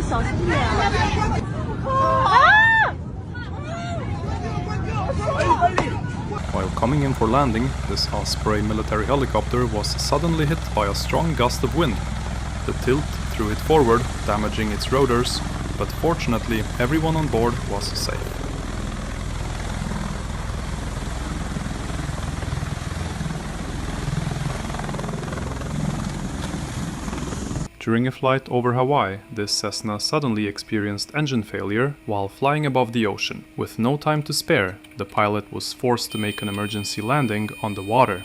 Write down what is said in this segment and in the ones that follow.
小心点啊！ While coming in for landing, this Osprey military helicopter was suddenly hit by a strong gust of wind. The tilt threw it forward, damaging its rotors, but fortunately everyone on board was safe. During a flight over Hawaii, this Cessna suddenly experienced engine failure while flying above the ocean. With no time to spare, the pilot was forced to make an emergency landing on the water.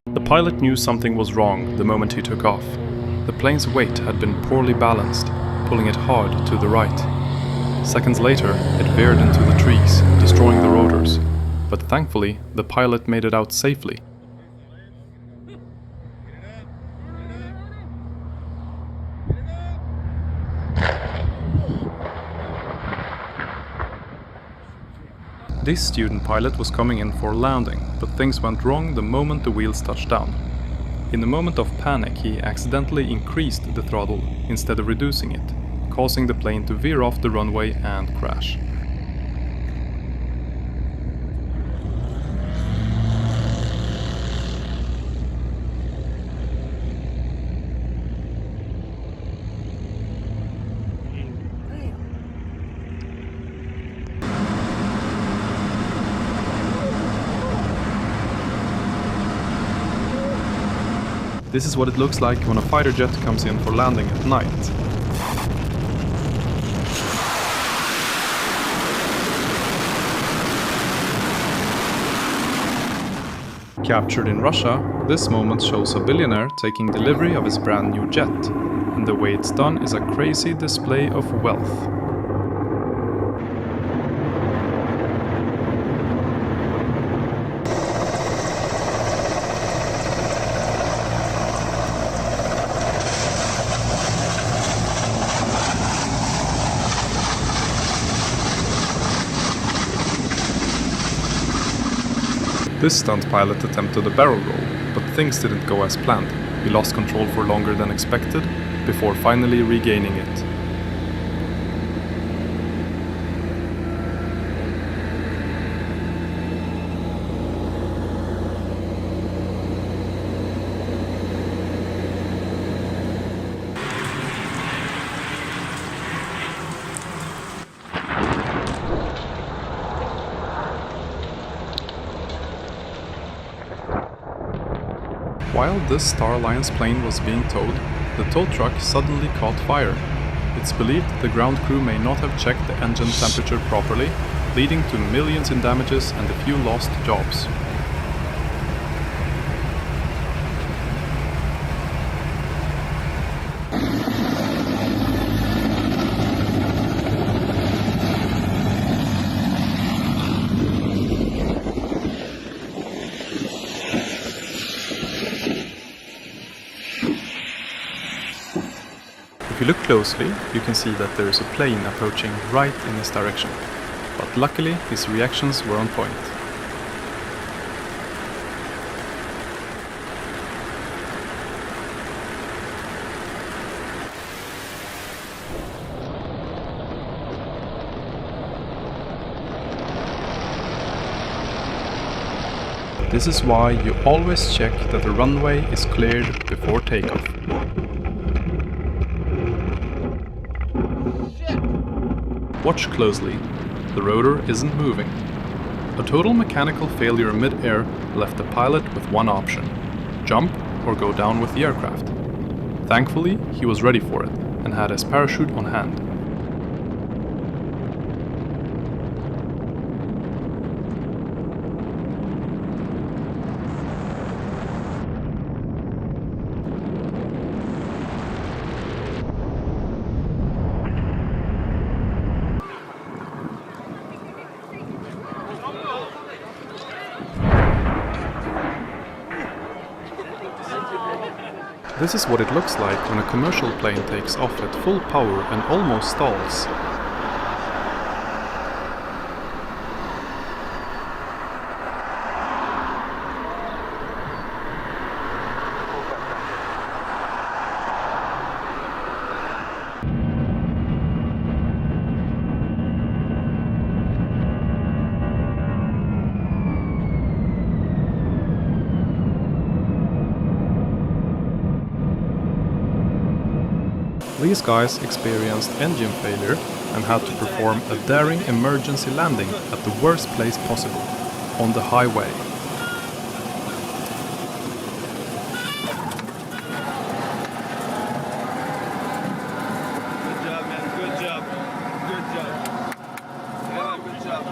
The pilot knew something was wrong the moment he took off. The plane's weight had been poorly balanced, pulling it hard to the right. Seconds later, it veered into the trees, destroying the rotors. But thankfully, the pilot made it out safely. This student pilot was coming in for landing, but things went wrong the moment the wheels touched down. In a moment of panic, he accidentally increased the throttle instead of reducing it, causing the plane to veer off the runway and crash. This is what it looks like when a fighter jet comes in for landing at night. Captured in Russia, this moment shows a billionaire taking delivery of his brand new jet, and the way it's done is a crazy display of wealth. This stunt pilot attempted a barrel roll, but things didn't go as planned. He lost control for longer than expected, before finally regaining it. While this Star Alliance plane was being towed, the tow truck suddenly caught fire. It's believed the ground crew may not have checked the engine temperature properly, leading to millions in damages and a few lost jobs. If you look closely, you can see that there is a plane approaching right in his direction, but luckily his reactions were on point. This is why you always check that the runway is cleared before takeoff. Watch closely. The rotor isn't moving. A total mechanical failure mid-air left the pilot with one option: jump or go down with the aircraft. Thankfully, he was ready for it and had his parachute on hand. This is what it looks like when a commercial plane takes off at full power and almost stalls. These guys experienced engine failure and had to perform a daring emergency landing at the worst place possible, on the highway. Good job, man. Good job. Good job. Yeah, good job.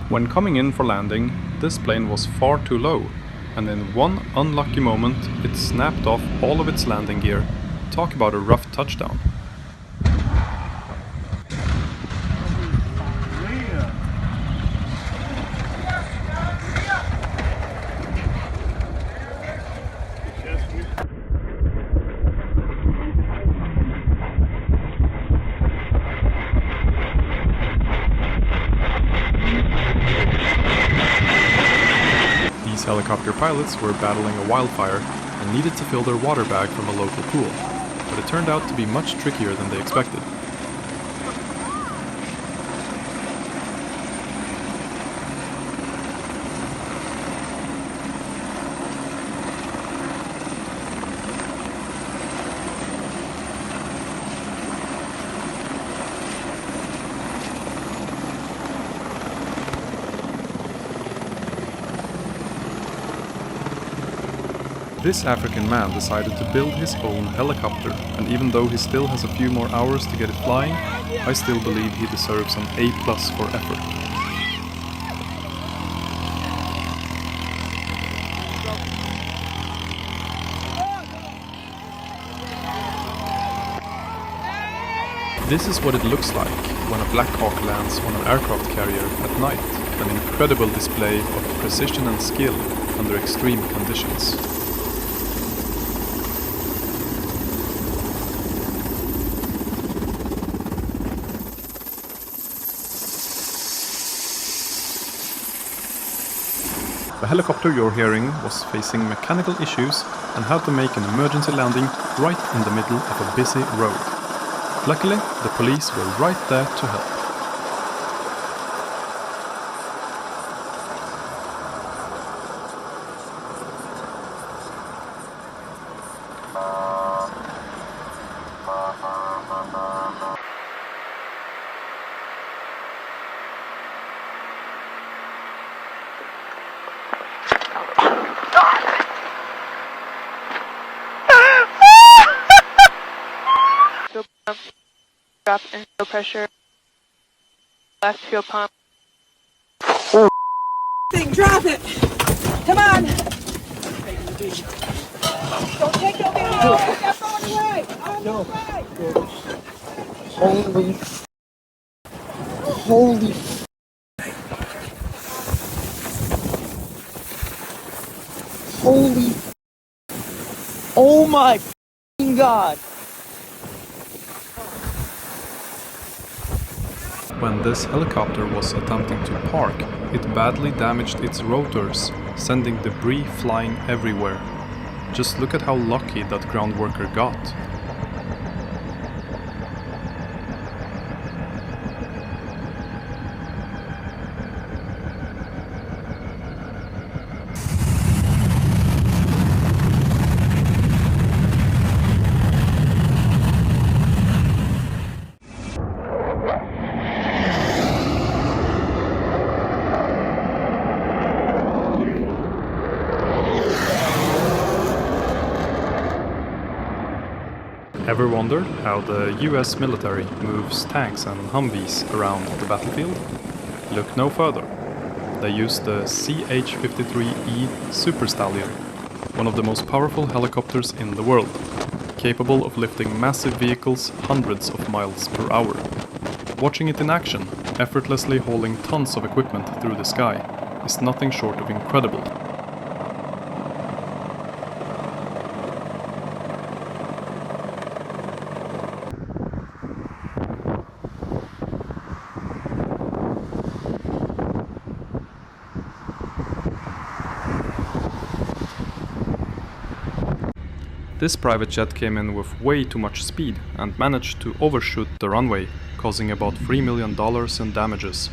When coming in for landing, this plane was far too low, and in one unlucky moment it snapped off all of its landing gear. Talk about a rough touchdown. These helicopter pilots were battling a wildfire and needed to fill their water bag from a local pool, but it turned out to be much trickier than they expected. This African man decided to build his own helicopter, and even though he still has a few more hours to get it flying, I still believe he deserves an A+ for effort. This is what it looks like when a Black Hawk lands on an aircraft carrier at night, an incredible display of precision and skill under extreme conditions. The helicopter you're hearing was facing mechanical issues and had to make an emergency landing right in the middle of a busy road. Luckily, the police were right there to help. Drop in fuel pressure. Left fuel pump. Thing, drop it. Come on. Don't take your video. Step on the way. On the way. Holy, oh my God. When this helicopter was attempting to park, it badly damaged its rotors, sending debris flying everywhere. Just look at how lucky that ground worker got. Ever wondered how the US military moves tanks and Humvees around the battlefield? Look no further. They use the CH-53E Super Stallion, one of the most powerful helicopters in the world, capable of lifting massive vehicles hundreds of miles per hour. Watching it in action, effortlessly hauling tons of equipment through the sky, is nothing short of incredible. This private jet came in with way too much speed and managed to overshoot the runway, causing about $3 million in damages.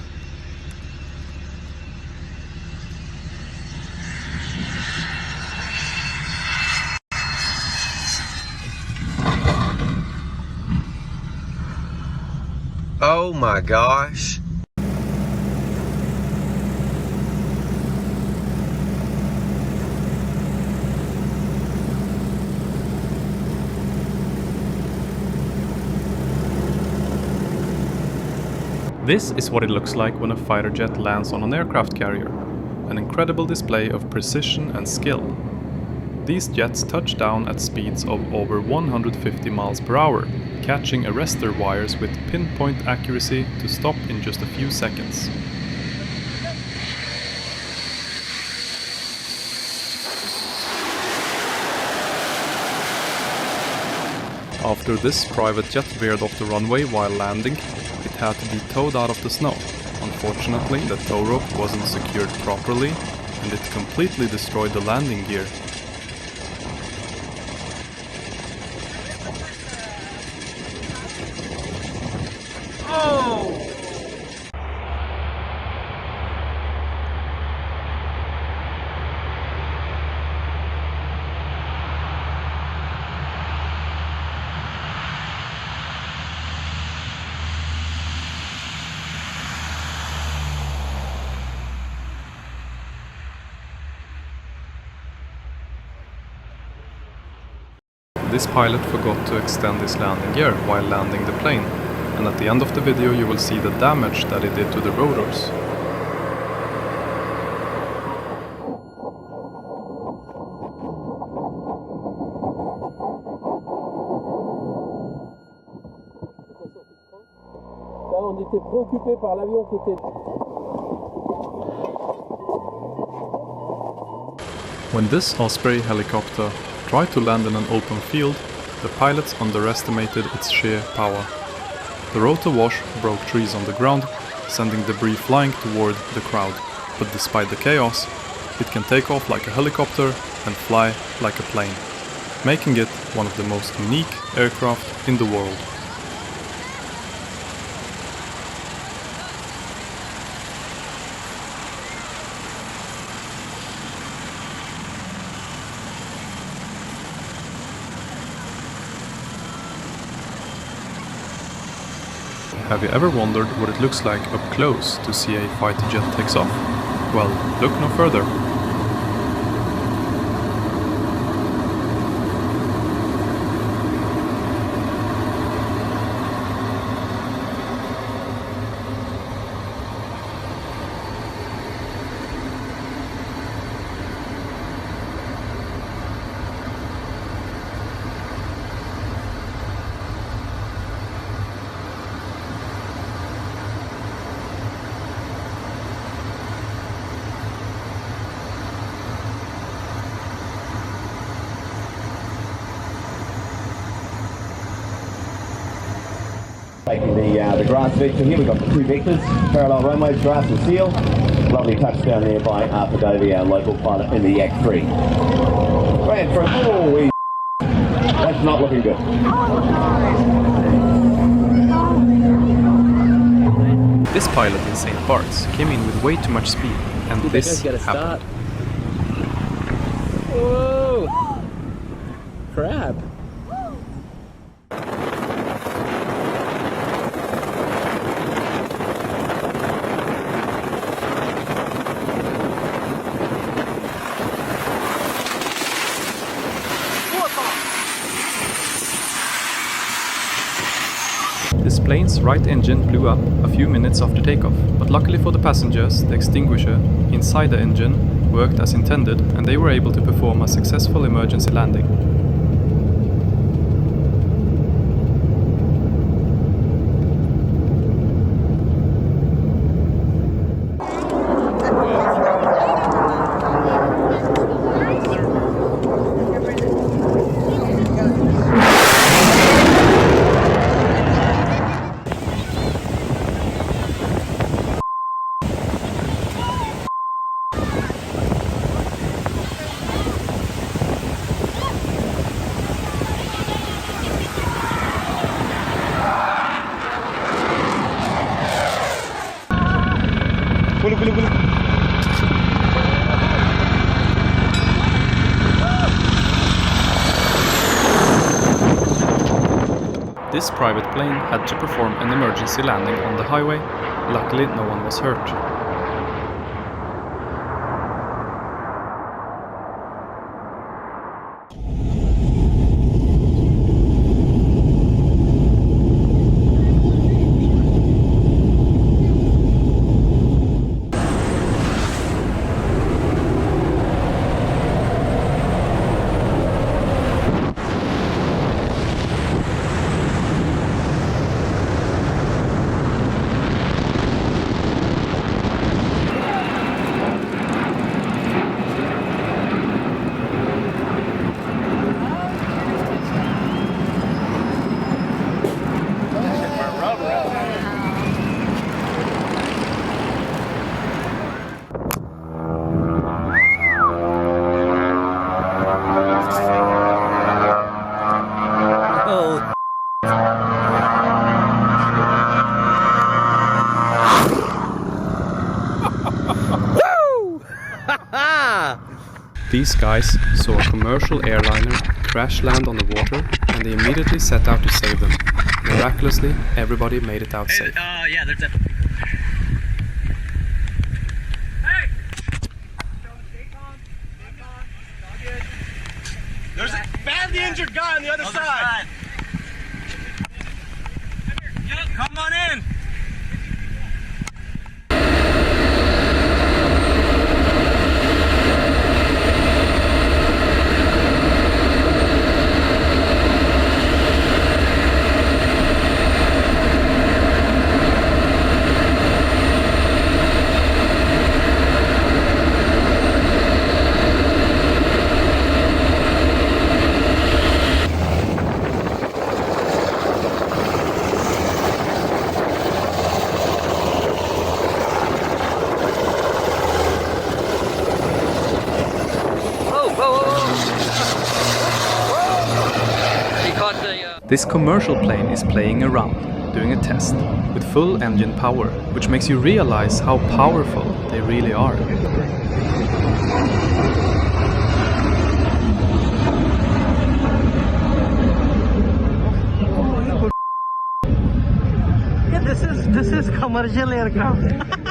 Oh my gosh. This is what it looks like when a fighter jet lands on an aircraft carrier. An incredible display of precision and skill. These jets touch down at speeds of over 150 miles per hour, catching arrestor wires with pinpoint accuracy to stop in just a few seconds. After this private jet veered off the runway while landing, it had to be towed out of the snow. Unfortunately, the tow rope wasn't secured properly, and it completely destroyed the landing gear. This pilot forgot to extend his landing gear while landing the plane, and at the end of the video you will see the damage that it did to the rotors. On était préoccupé par l'avion qui était... When this Osprey helicopter tried to land in an open field, the pilots underestimated its sheer power. The rotor wash broke trees on the ground, sending debris flying toward the crowd. But despite the chaos, it can take off like a helicopter and fly like a plane, making it one of the most unique aircraft in the world. Have you ever wondered what it looks like up close to see a fighter jet takes off? Well, look no further. Taking the grass vector here, we've got the two vectors, parallel runways, grass and seal. Lovely touchdown there by Arthur Davey, our local pilot in the Yak 3. Ran through, oh, that's not looking good. This pilot in St. Bart's came in with way too much speed, and this happened. Whoa! Crap. plane's right engine blew up a few minutes after takeoff, but luckily for the passengers, the extinguisher inside the engine worked as intended and they were able to perform a successful emergency landing. This private plane had to perform an emergency landing on the highway. Luckily, no one was hurt. These guys saw a commercial airliner crash land on the water and they immediately set out to save them. Miraculously, everybody made it out safe. Yeah, there's a... There's a badly injured guy on the other side. Come on in. This commercial plane is playing around, doing a test, with full engine power, which makes you realize how powerful they really are. Yeah, this is commercial aircraft.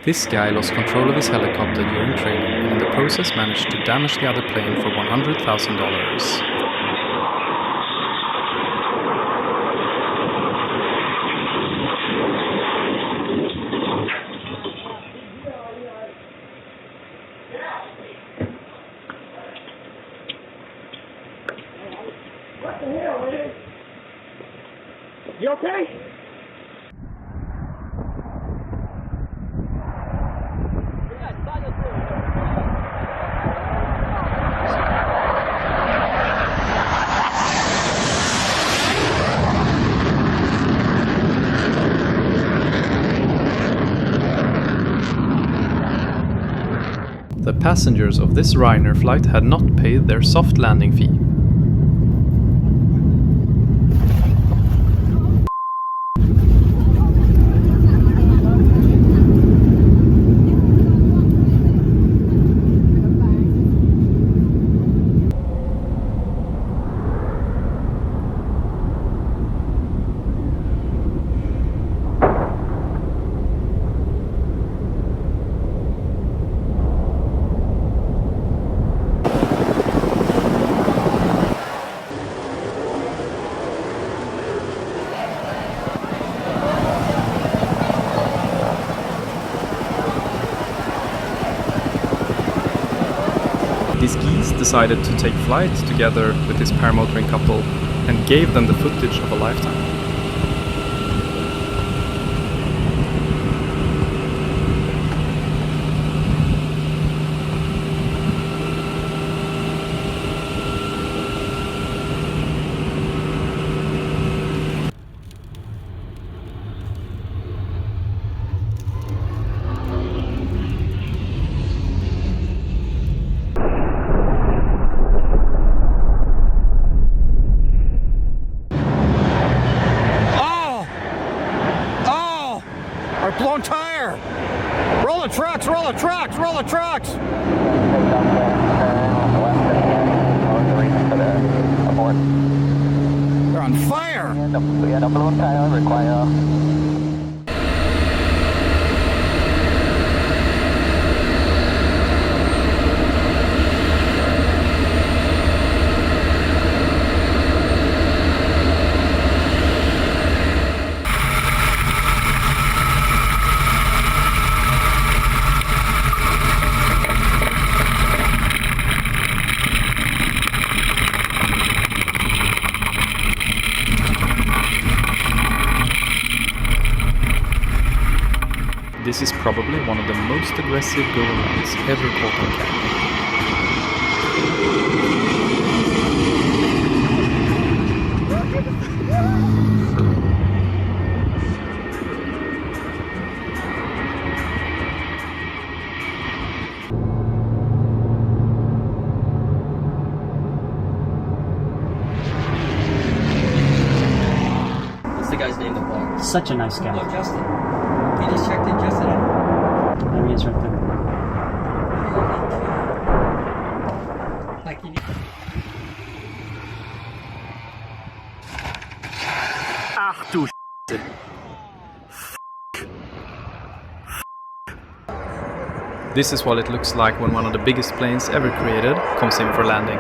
This guy lost control of his helicopter during training and in the process managed to damage the other plane for $100,000. You okay? The passengers of this Ryanair flight had not paid their soft landing fee. These geese decided to take flight together with this paramotoring couple and gave them the footage of a lifetime. Blown tire! Roll the trucks, roll the trucks, roll the trucks! They're on fire! This is probably one of the most aggressive go-arounds ever caught on camera. What's the guy's name that won? Such a nice guy. Oh, Justin. He just checked in Justin out. There he is right there. Like you Ach du This is what it looks like when one of the biggest planes ever created comes in for landing.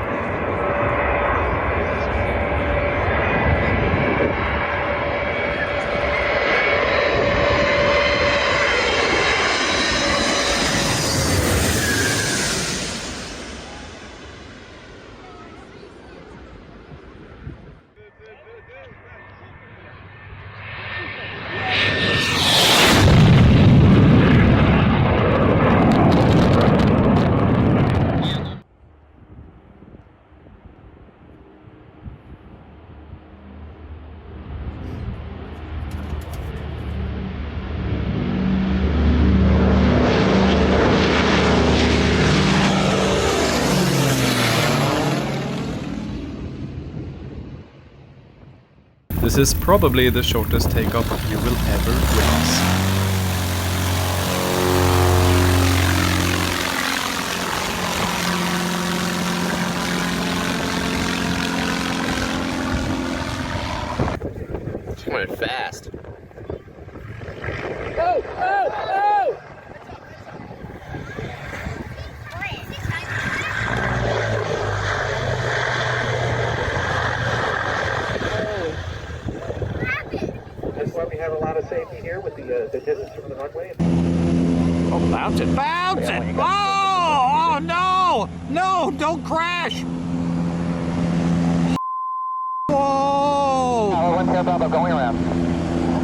This is probably the shortest takeoff you will ever witness. It's going fast. Oh, oh, oh! That's why we have a lot of safety here with the distance from the runway. Oh, bounce it! Bounce it! Oh! Oh, no! No, don't crash! Whoa! 1 Sierra Bravo going around.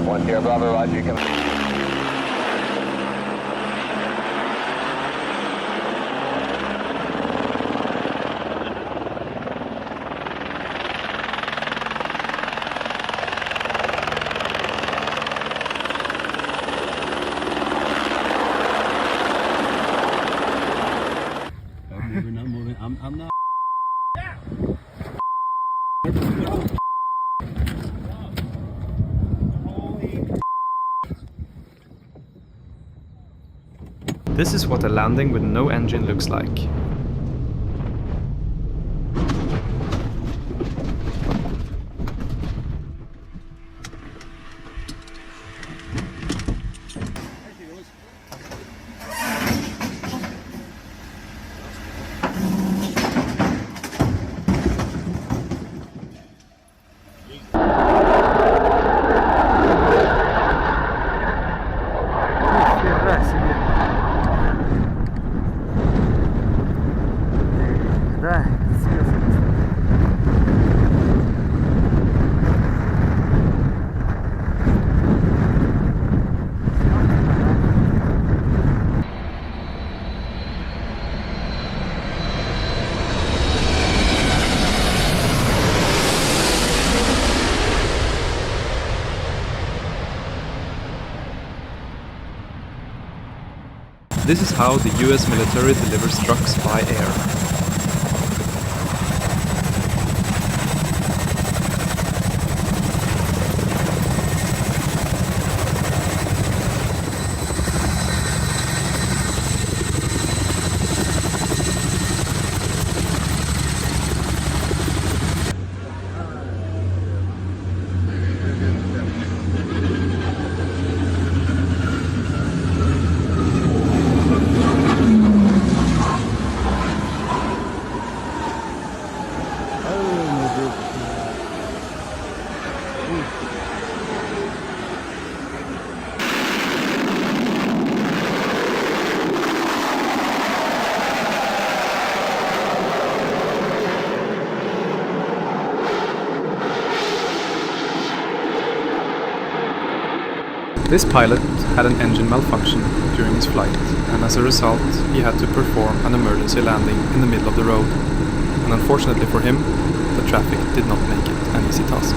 1 Sierra Bravo, roger, you can... I'm not. This is what a landing with no engine looks like. This is how the US military delivers trucks by air. This pilot had an engine malfunction during his flight, and as a result he had to perform an emergency landing in the middle of the road, and unfortunately for him, the traffic did not make it an easy task.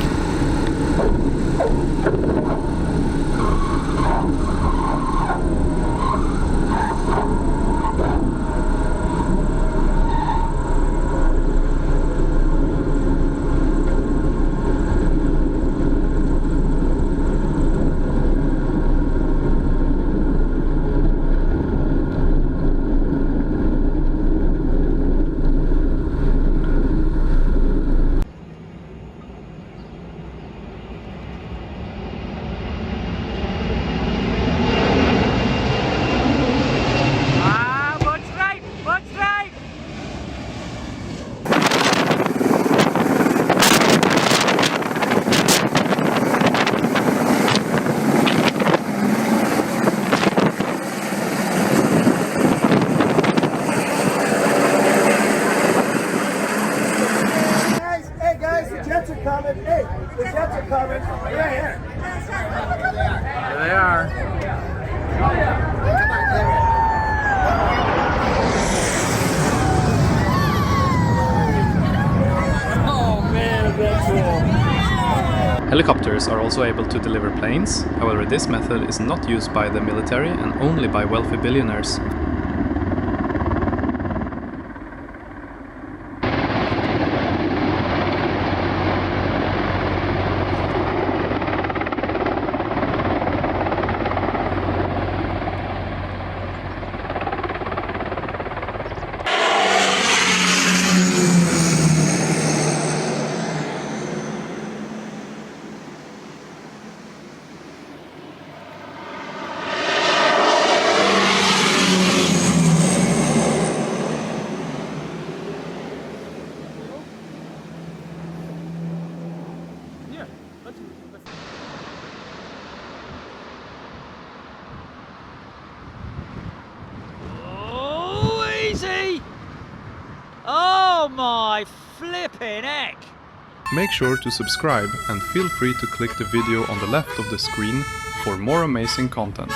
Hey, the jets are coming. Right here. There they are. Oh man, that's cool. Helicopters are also able to deliver planes, however this method is not used by the military and only by wealthy billionaires. Oh, easy! Oh my flipping heck! Make sure to subscribe and feel free to click the video on the left of the screen for more amazing content.